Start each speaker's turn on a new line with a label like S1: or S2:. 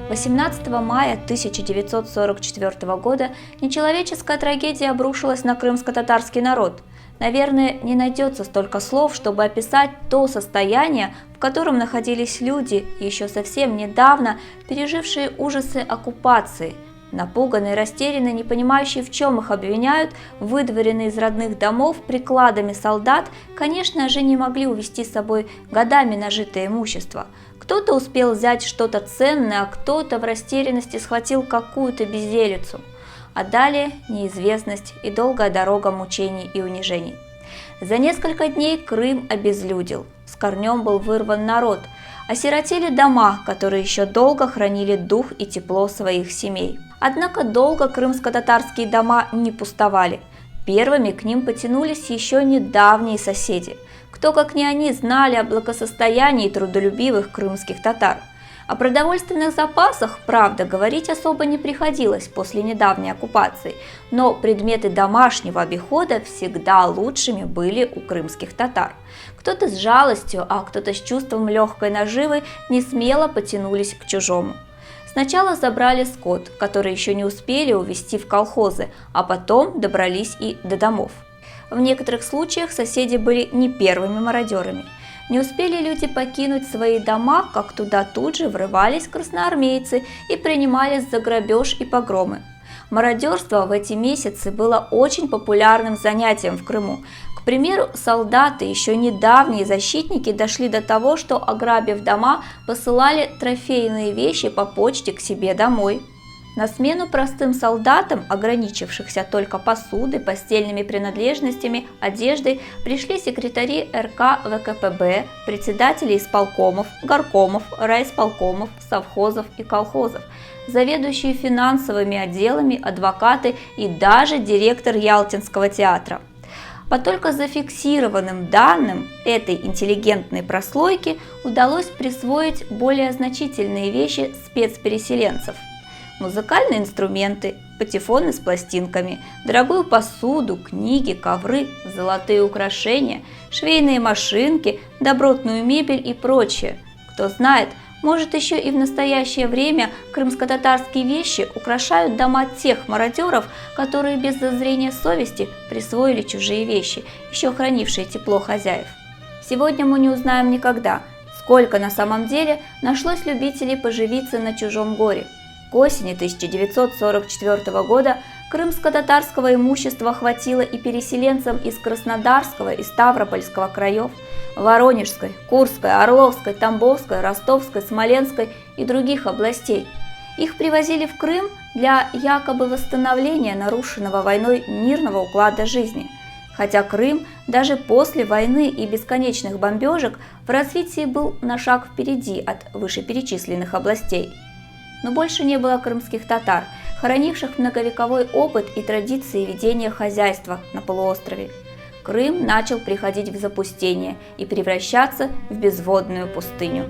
S1: 18 мая 1944 года нечеловеческая трагедия обрушилась на крымско-татарский народ. Наверное, не найдется столько слов, чтобы описать то состояние, в котором находились люди, еще совсем недавно пережившие ужасы оккупации. Напуганные, растерянные, не понимающие, в чем их обвиняют, выдворенные из родных домов прикладами солдат, конечно же, не могли увести с собой годами нажитое имущество. Кто-то успел взять что-то ценное, а кто-то в растерянности схватил какую-то безделицу. А далее неизвестность и долгая дорога мучений и унижений. За несколько дней Крым обезлюдил, с корнем был вырван народ, осиротели дома, которые еще долго хранили дух и тепло своих семей. Однако долго крымско-татарские дома не пустовали. Первыми к ним потянулись еще недавние соседи. Кто, как не они, знали о благосостоянии трудолюбивых крымских татар. О продовольственных запасах, правда, говорить особо не приходилось после недавней оккупации, но предметы домашнего обихода всегда лучшими были у крымских татар. Кто-то с жалостью, а кто-то с чувством легкой наживы несмело потянулись к чужому. Сначала забрали скот, который еще не успели увезти в колхозы, а потом добрались и до домов. В некоторых случаях соседи были не первыми мародерами. Не успели люди покинуть свои дома, как туда тут же врывались красноармейцы и принимались за грабеж и погромы. Мародерство в эти месяцы было очень популярным занятием в Крыму. К примеру, солдаты, еще недавние защитники, дошли до того, что, ограбив дома, посылали трофейные вещи по почте к себе домой. На смену простым солдатам, ограничившихся только посудой, постельными принадлежностями, одеждой, пришли секретари РК ВКПБ, председатели исполкомов, горкомов, райисполкомов, совхозов и колхозов, заведующие финансовыми отделами, адвокаты и даже директор Ялтинского театра. По только зафиксированным данным этой интеллигентной прослойки удалось присвоить более значительные вещи спецпереселенцев. Музыкальные инструменты, патефоны с пластинками, дорогую посуду, книги, ковры, золотые украшения, швейные машинки, добротную мебель и прочее. Кто знает, может, еще и в настоящее время крымско-татарские вещи украшают дома тех мародеров, которые без зазрения совести присвоили чужие вещи, еще хранившие тепло хозяев. Сегодня мы не узнаем никогда, сколько на самом деле нашлось любителей поживиться на чужом горе. К осени 1944 года крымско-татарского имущества хватило и переселенцам из Краснодарского и Ставропольского краев, Воронежской, Курской, Орловской, Тамбовской, Ростовской, Смоленской и других областей. Их привозили в Крым для якобы восстановления нарушенного войной мирного уклада жизни. Хотя Крым даже после войны и бесконечных бомбежек в развитии был на шаг впереди от вышеперечисленных областей. Но больше не было крымских татар, хранивших многовековой опыт и традиции ведения хозяйства на полуострове. Крым начал приходить в запустение и превращаться в безводную пустыню.